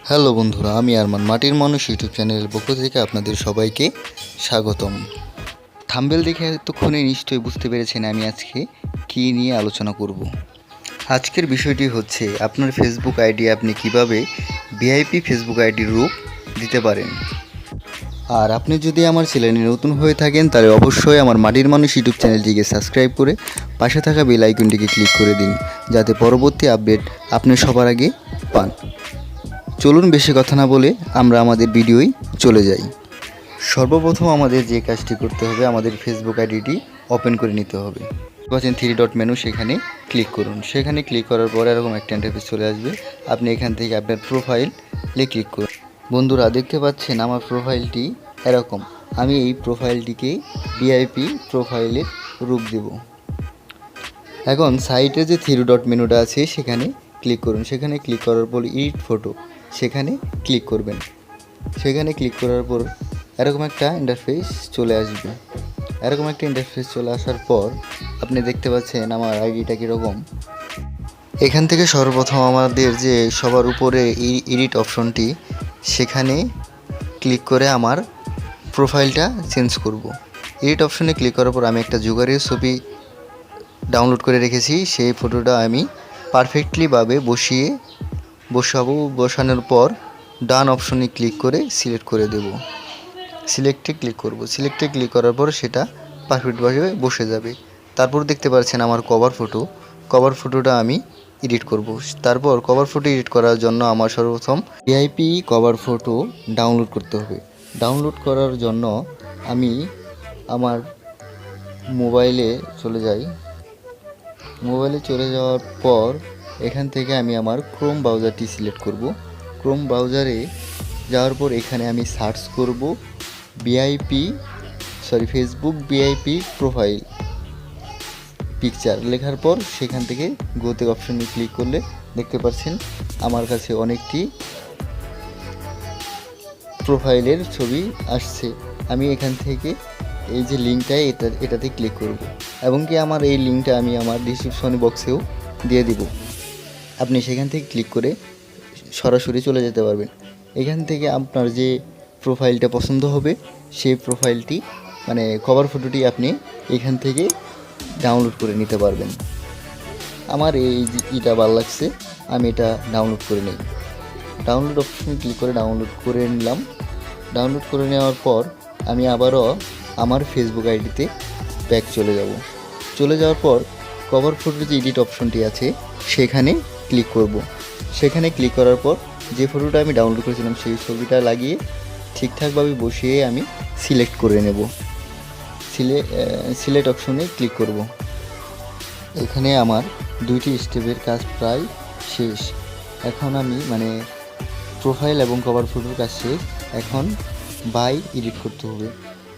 Hello বন্ধুরা, আমি আরমান মাটির মানুষ ইউটিউব চ্যানেলের পক্ষ থেকে আপনাদের সবাইকে স্বাগতম। থাম্বনেল দেখে এতক্ষণে নিশ্চয়ই বুঝতে পেরেছেন আমি আজকে কী নিয়ে আলোচনা করব। আজকের বিষয়টি হচ্ছে আপনার ফেসবুক আইডি আপনি কিভাবে ভিআইপি ফেসবুক আইডির রূপ দিতে পারেন। আর আপনি যদি আমার চ্যানেলে নতুন হয়ে থাকেন তাহলে অবশ্যই আমার মাটির মানুষ ইউটিউব চ্যানেলটিকে সাবস্ক্রাইব করে পাশে থাকা বেল আইকনটিকে ক্লিক করে দিন, যাতে পরবর্তী আপডেট আপনি সবার আগে পান। চলুন বেশি কথা না বলে আমরা আমাদের ভিডিওয় চলে যাই। সর্বপ্রথম আমাদের যে কাজটি করতে হবে, আমাদের ফেসবুক আইডিটি ওপেন করে নিতে হবে। পাচ্ছেন 3 ডট মেনু, সেখানে ক্লিক করুন। সেখানে ক্লিক করার পর এরকম একটা ইন্টারফেস চলে আসবে। আপনি এখান থেকে আপনার প্রোফাইলে ক্লিক করুন। বন্ধুরা দেখতে পাচ্ছেন আমার প্রোফাইলটি এরকম। আমি এই প্রোফাইলটিকে ভিআইপি প্রোফাইলের রূপ দেব। এখন সাইটে যে 3 ডট মেনুটা আছে সেখানে ক্লিক করুন। সেখানে ক্লিক করার পর এডিট ফটো সেখানে ক্লিক করবেন। সেখানে ক্লিক করার পর এরকম একটা ইন্টারফেস চলে আসবে। এরকম একটা ইন্টারফেস চলে আসার পর আপনি দেখতে পাচ্ছেন আমার আইডিটা কীরকম। এখান থেকে সর্বপ্রথম আমাদের যে সবার উপরে এডিট অপশনটি, সেখানে ক্লিক করে আমার প্রোফাইলটা চেঞ্জ করব। এডিট অপশনে ক্লিক করার পর আমি একটা জোগাড়ের ছবি ডাউনলোড করে রেখেছি, সেই ফটোটা আমি পারফেক্টলিভাবে বসানোর পর ডান অপশনে ক্লিক করে সিলেক্ট করে দেব। সিলেক্টে ক্লিক করব। সিলেক্টে ক্লিক করার পর সেটা পারফেক্টভাবে বসে যাবে। তারপর দেখতে পাচ্ছেন আমার কভার ফটোটা আমি এডিট করব। তারপর কভার ফটো এডিট করার জন্য আমার সর্বপ্রথম ভিআইপি কভার ফটো ডাউনলোড করতে হবে। ডাউনলোড করার জন্য আমি আমার মোবাইলে চলে যাই। মোবাইলে চলে যাওয়ার পর এখান থেকে আমি আমার ক্রোম ব্রাউজারটি সিলেক্ট করব। ক্রোম ব্রাউজারে যাওয়ার পর এখানে আমি সার্চ করব ফেসবুক ভিআইপি প্রোফাইল পিকচার লেখার পর সেখান থেকে গোতে অপশনে ক্লিক করলে দেখতে পাচ্ছেন আমার কাছে অনেকটি প্রোফাইলের ছবি আসছে। আমি এখান থেকে এই যে লিঙ্কটা এটাতে ক্লিক করব এবং কি আমার এই লিঙ্কটা আমি আমার ডিসক্রিপশন বক্সেও দিয়ে দিব। আপনি সেখান থেকে ক্লিক করে সরাসরি চলে যেতে পারবেন। এখান থেকে আপনার যে প্রোফাইলটা পছন্দ হবে সেই প্রোফাইলটি কভার ফটোটি আপনি এখান থেকে ডাউনলোড করে নিতে পারবেন। আমার এটা ভালো লাগছে, আমি এটা ডাউনলোড করে নিই। ডাউনলোড অপশনে ক্লিক করে ডাউনলোড করে নিলাম। ডাউনলোড করে নেওয়ার পর আমি আবারও আমার ফেসবুক আইডিতে ব্যাক চলে যাওয়ার পর কভার ফটোর যে এডিট অপশনটি আছে সেখানে ক্লিক করব। সেখানে ক্লিক করার পর যে ফটোটা আমি ডাউনলোড করেছিলাম সেই ছবিটা লাগিয়ে ঠিকঠাকভাবে বসিয়ে আমি সিলেক্ট করে নেব। সিলেক্ট অপশনে ক্লিক করব। এখানে আমার 2টি স্টেপের কাজ প্রায় শেষ। এখন আমি প্রোফাইল এবং কভার ফটোর কাজ শেষ। এখন বাই এডিট করতে হবে।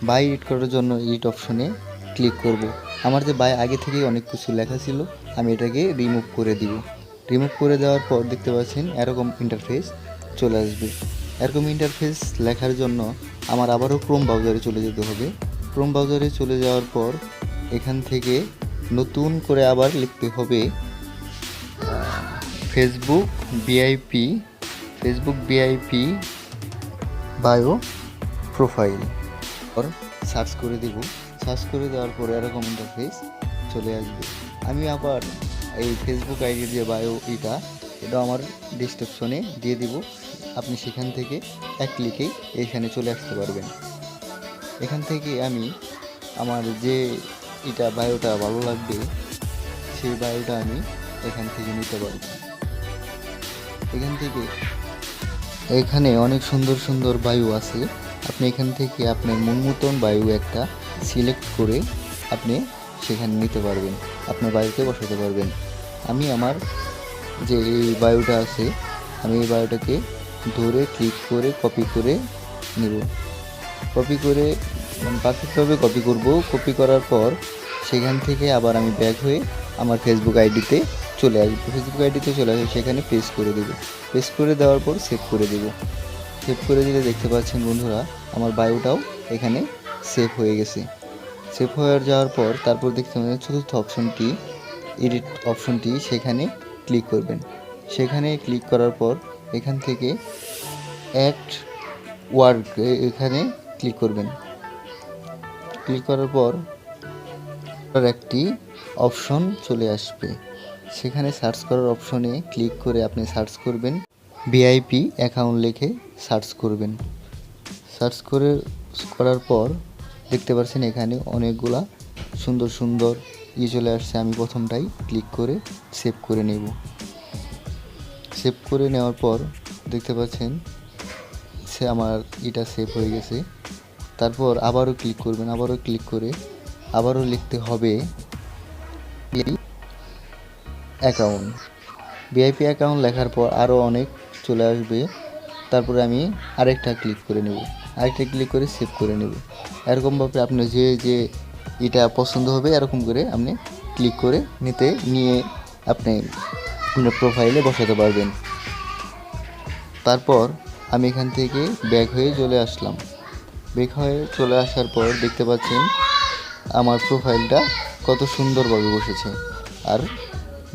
বাই এডিট করার জন্য এডিট অপশনে ক্লিক করব। আমার যে বাই আগে থেকেই অনেক কিছু লেখা ছিল, আমি এটাকে রিমুভ করে দিব। রিমুভ করে দেওয়ার পর দেখতে পাচ্ছেন এরকম ইন্টারফেস চলে আসবে। এরকম ইন্টারফেস লেখার জন্য আমার আবারও ক্রোম ব্রাউজারে চলে যেতে হবে। ক্রোম ব্রাউজারে চলে যাওয়ার পর এখান থেকে নতুন করে আবার লিখতে হবে Facebook VIP bio profile search করে দেব। সার্চ করে দেওয়ার পরে এরকম ইন্টারফেস চলে আসবে। আমি আবার এই ফেসবুক আইডির যে বায়ো এটা আমার ডিসক্রিপশনে দিয়ে দিব। আপনি সেখান থেকে এক ক্লিকেই এখানে চলে আসতে পারবেন। এখান থেকে আমি আমার যে বায়োটা ভালো লাগবে সেই বায়োটা আমি এখান থেকে নিতে পারব। এখানে অনেক সুন্দর সুন্দর বায়ু আছে। আপনি এখান থেকে আপনার মন মতন বায়ু একটা সিলেক্ট করে আপনি সেখানে নিতে পারবেন, আপনার বায়ুতে বসাতে পারবেন। আমি আমার যে এই বায়ুটা আছে আমি এই বায়ুটাকে ধরে ক্লিক করে কপি করে নেব। কপি করে পারফেক্টভাবে কপি করব। কপি করার পর সেখান থেকে আবার আমি ব্যাক হয়ে আমার ফেসবুক আইডিতে চলে আসবো। সেখানে পেস্ট করে দেবো। পেস্ট করে দেওয়ার পর সেভ করে দেবো। সেভ করে দিলে দেখতে পাচ্ছেন বন্ধুরা আমার বায়োটাও এখানে সেভ হয়ে গেছে। সেভ হয়ে যাওয়ার পর তারপর দেখতে পাচ্ছেন চতুর্থ অপশনটি এডিট অপশনটি, সেখানে ক্লিক করবেন। সেখানে ক্লিক করার পর এখান থেকে অ্যাড ওয়ার্ড এখানে ক্লিক করবেন। ক্লিক করার পর একটি অপশন চলে আসবে, সেখানে সার্চ করার অপশনে ক্লিক করে আপনি সার্চ করবেন ভিআইপি অ্যাকাউন্ট লিখে সার্চ করবেন। সার্চ করার পর দেখতে পাচ্ছেন এখানে অনেকগুলা সুন্দর সুন্দর চলে আসছে। আমি প্রথমটাই ক্লিক করে সেভ করে নেব। সেভ করে নেওয়ার পর দেখতে পাচ্ছেন আমার এটা সেভ হয়ে গেছে। তারপর আবারও ক্লিক করবেন, আবারও ক্লিক করে আবারও লিখতে হবে অ্যাকাউন্ট। ভিআইপি অ্যাকাউন্ট লেখার পর আরও অনেক চলে আসবে। তারপরে আমি আরেকটা ক্লিক করে নেব, আরেকটা ক্লিক করে সেভ করে নেব। এরকমভাবে আপনি যে এটা পছন্দ হবে এরকম করে আপনি ক্লিক করে নিয়ে আপনি আপনার প্রোফাইলে বসাতে পারবেন। তারপর আমি এখান থেকে ব্যাক হয়ে চলে আসলাম। ব্যাক হয়ে চলে আসার পর দেখতে পাচ্ছেন আমার প্রোফাইলটা কত সুন্দরভাবে বসেছে আর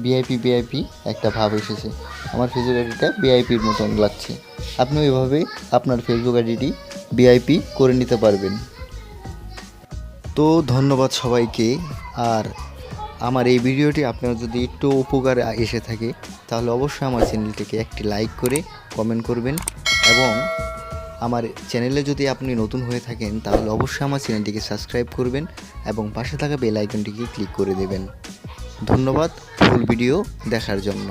ভিআইপি একটা ভাব এসেছে। আমার ফেসবুক আইডিটা ভিআইপির মতন লাগছে। আপনিও এভাবে আপনার ফেসবুক আইডিটি ভিআইপি করে নিতে পারবেন। তো ধন্যবাদ সবাইকে। আর আমার এই ভিডিওটি আপনার যদি একটু উপকারে এসে থাকে তাহলে অবশ্যই আমার চ্যানেলটিকে একটি লাইক করে কমেন্ট করবেন, এবং আমার চ্যানেলে যদি আপনি নতুন হয়ে থাকেন তাহলে অবশ্যই আমার চ্যানেলটিকে সাবস্ক্রাইব করবেন এবং পাশে থাকা বেল আইকনটিকে ক্লিক করে দেবেন। ধন্যবাদ ফুল ভিডিও দেখার জন্য।